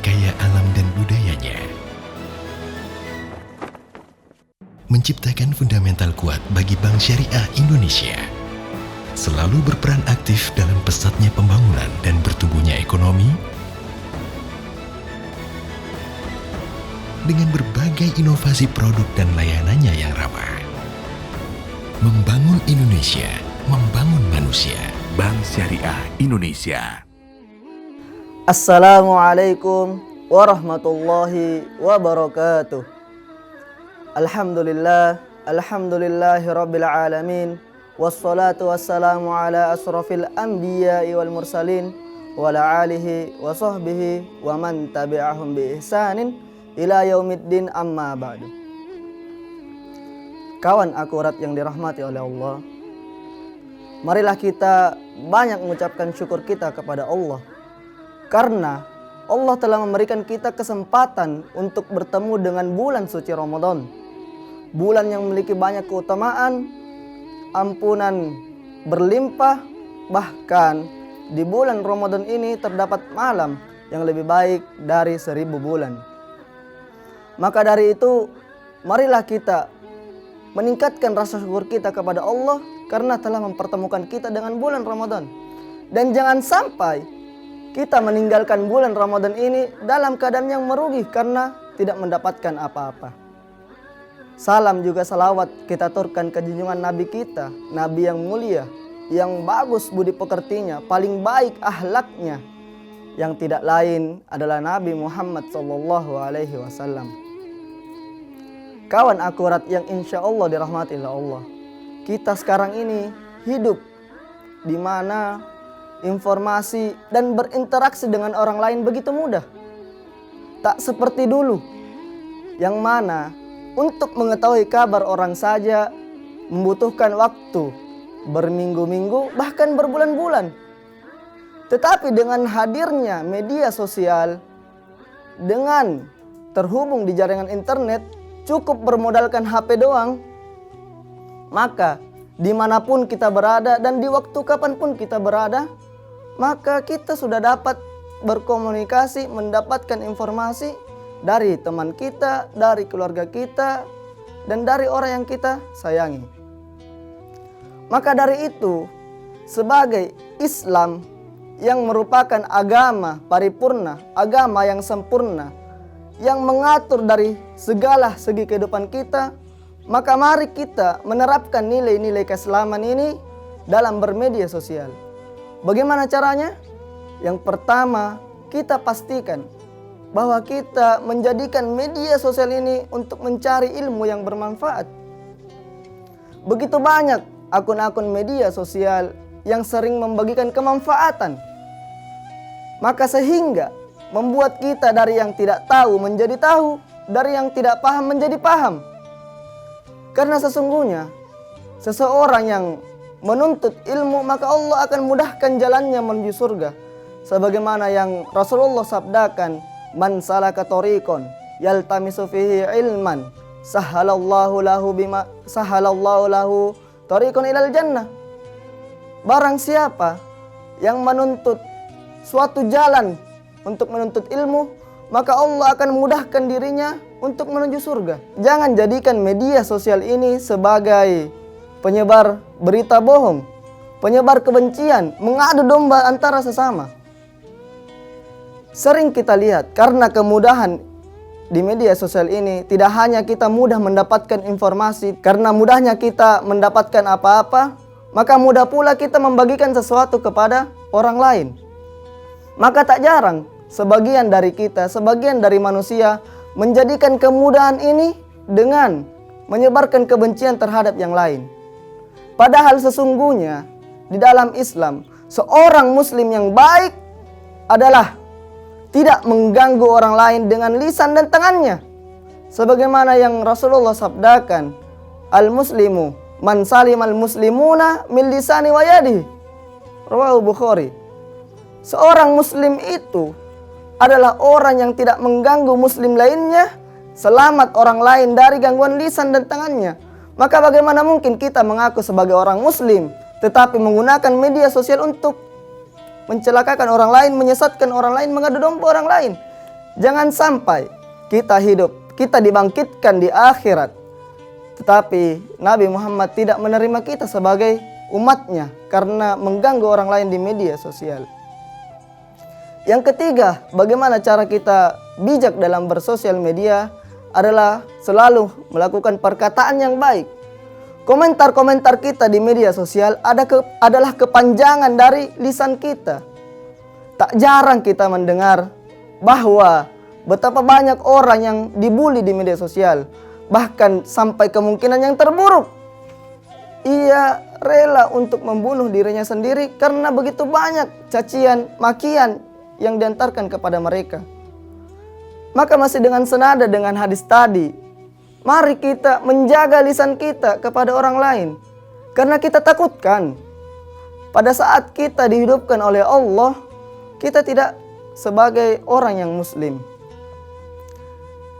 kaya alam dan budayanya, menciptakan fundamental kuat bagi Bank Syariah Indonesia, selalu berperan aktif dalam pesatnya pembangunan dan bertumbuhnya ekonomi, dengan berbagai inovasi produk dan layanannya yang ramah. Membangun Indonesia, membangun manusia. Bank Syariah Indonesia. Assalamualaikum warahmatullahi wabarakatuh. Alhamdulillahi rabbil alamin. Wassalatu wassalamu ala asrafil anbiya'i wal mursalin wa ala alihi wa sahbihi wa man tabi'ahum bi ihsanin ila yaumiddin, amma ba'du. Kawan akurat yang dirahmati oleh Allah, marilah kita banyak mengucapkan syukur kita kepada Allah, karena Allah telah memberikan kita kesempatan untuk bertemu dengan bulan suci Ramadan, bulan yang memiliki banyak keutamaan, ampunan berlimpah. Bahkan di bulan Ramadan ini terdapat malam yang lebih baik dari 1000 bulan. Maka dari itu, marilah kita meningkatkan rasa syukur kita kepada Allah karena telah mempertemukan kita dengan bulan Ramadan. Dan jangan sampai kita meninggalkan bulan Ramadan ini dalam keadaan yang merugi karena tidak mendapatkan apa-apa. Salam juga salawat kita aturkan ke junjungan Nabi kita, Nabi yang mulia, yang bagus budi pekertinya, paling baik akhlaknya, yang tidak lain adalah Nabi Muhammad SAW. Kawan akurat yang insya Allah dirahmati oleh Allah, kita sekarang ini hidup di mana informasi dan berinteraksi dengan orang lain begitu mudah. Tak seperti dulu, yang mana untuk mengetahui kabar orang saja membutuhkan waktu berminggu-minggu bahkan berbulan-bulan. Tetapi dengan hadirnya media sosial, dengan terhubung di jaringan internet, cukup bermodalkan HP doang, maka dimanapun kita berada dan di waktu kapanpun kita berada, maka kita sudah dapat berkomunikasi, mendapatkan informasi dari teman kita, dari keluarga kita, dan dari orang yang kita sayangi. Maka dari itu, sebagai Islam yang merupakan agama paripurna, agama yang sempurna, yang mengatur dari segala segi kehidupan kita, maka mari kita menerapkan nilai-nilai keislaman ini dalam bermedia sosial. Bagaimana caranya? Yang pertama, kita pastikan bahwa kita menjadikan media sosial ini untuk mencari ilmu yang bermanfaat. Begitu banyak akun-akun media sosial yang sering membagikan kemanfaatan, maka sehingga membuat kita dari yang tidak tahu menjadi tahu, dari yang tidak paham menjadi paham. Karena sesungguhnya seseorang yang menuntut ilmu, maka Allah akan mudahkan jalannya menuju surga. Sebagaimana yang Rasulullah sabdakan, "Man salaka tariqan yaltamisu fihi ilman, sahalallahu lahu tariqan ilal jannah." Barang siapa yang menuntut suatu jalan untuk menuntut ilmu, maka Allah akan memudahkan dirinya untuk menuju surga. Jangan jadikan media sosial ini sebagai penyebar berita bohong, penyebar kebencian, mengadu domba antara sesama. Sering kita lihat karena kemudahan di media sosial ini, tidak hanya kita mudah mendapatkan informasi, karena mudahnya kita mendapatkan apa-apa, maka mudah pula kita membagikan sesuatu kepada orang lain. Maka tak jarang sebagian dari kita, sebagian dari manusia menjadikan kemudahan ini dengan menyebarkan kebencian terhadap yang lain. Padahal sesungguhnya di dalam Islam, seorang muslim yang baik adalah tidak mengganggu orang lain dengan lisan dan tangannya. Sebagaimana yang Rasulullah sabdakan, "Al-muslimu man salimal muslimuna min lisani wa yadihi." Rawahu Bukhari. Seorang muslim itu adalah orang yang tidak mengganggu muslim lainnya, selamat orang lain dari gangguan lisan dan tangannya. Maka bagaimana mungkin kita mengaku sebagai orang muslim, tetapi menggunakan media sosial untuk mencelakakan orang lain, menyesatkan orang lain, mengadu domba orang lain. Jangan sampai kita dibangkitkan di akhirat, tetapi Nabi Muhammad tidak menerima kita sebagai umatnya karena mengganggu orang lain di media sosial. Yang ketiga, bagaimana cara kita bijak dalam bersosial media adalah selalu melakukan perkataan yang baik. Komentar-komentar kita di media sosial adalah kepanjangan dari lisan kita. Tak jarang kita mendengar bahwa betapa banyak orang yang dibully di media sosial, bahkan sampai kemungkinan yang terburuk. Ia rela untuk membunuh dirinya sendiri karena begitu banyak cacian, makian yang diantarkan kepada mereka. Maka masih dengan senada dengan hadis tadi, mari kita menjaga lisan kita kepada orang lain. Karena kita takutkan pada saat kita dihidupkan oleh Allah, kita tidak sebagai orang yang muslim.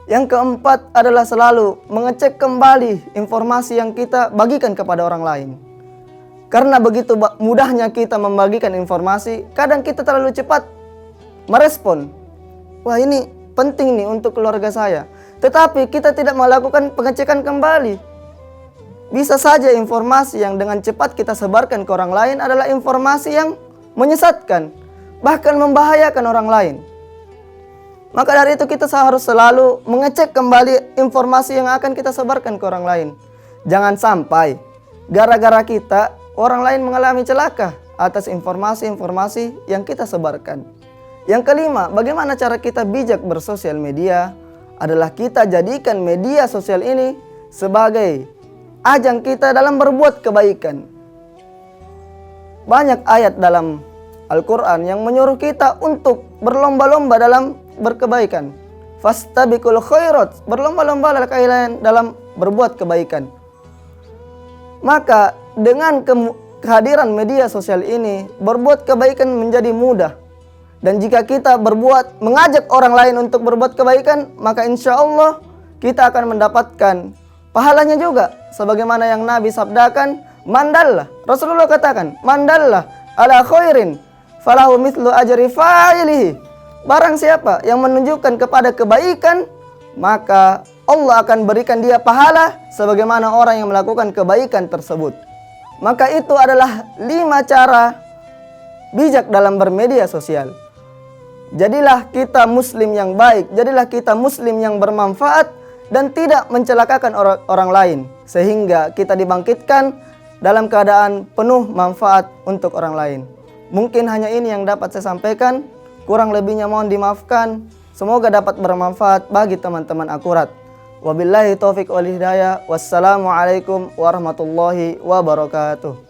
Yang keempat adalah selalu mengecek kembali informasi yang kita bagikan kepada orang lain. Karena begitu mudahnya kita membagikan informasi, kadang kita terlalu cepat merespon. Wah, ini penting nih untuk keluarga saya. Tetapi kita tidak melakukan pengecekan kembali. Bisa saja informasi yang dengan cepat kita sebarkan ke orang lain adalah informasi yang menyesatkan, bahkan membahayakan orang lain. Maka dari itu kita harus selalu mengecek kembali informasi yang akan kita sebarkan ke orang lain. Jangan sampai gara-gara kita orang lain mengalami celaka atas informasi-informasi yang kita sebarkan. Yang kelima, bagaimana cara kita bijak bersosial media adalah kita jadikan media sosial ini sebagai ajang kita dalam berbuat kebaikan. Banyak ayat dalam Al-Quran yang menyuruh kita untuk berlomba-lomba dalam berkebaikan. Fastabiqul khairat, berlomba-lomba kalian dalam berbuat kebaikan. Maka dengan kehadiran media sosial ini, berbuat kebaikan menjadi mudah. Dan jika kita mengajak orang lain untuk berbuat kebaikan, maka insya Allah kita akan mendapatkan pahalanya juga. Sebagaimana yang Nabi sabdakan, mandallah. Rasulullah katakan, mandallah ala khairin falahu mithlu ajri fa'ilihi. Barang siapa yang menunjukkan kepada kebaikan, maka Allah akan berikan dia pahala sebagaimana orang yang melakukan kebaikan tersebut. Maka itu adalah 5 cara bijak dalam bermedia sosial. Jadilah kita muslim yang baik, jadilah kita muslim yang bermanfaat dan tidak mencelakakan orang lain, sehingga kita dibangkitkan dalam keadaan penuh manfaat untuk orang lain. Mungkin hanya ini yang dapat saya sampaikan, kurang lebihnya mohon dimaafkan. Semoga dapat bermanfaat bagi teman-teman akurat. Wabillahi taufiq wal hidayah. Wassalamualaikum warahmatullahi wabarakatuh.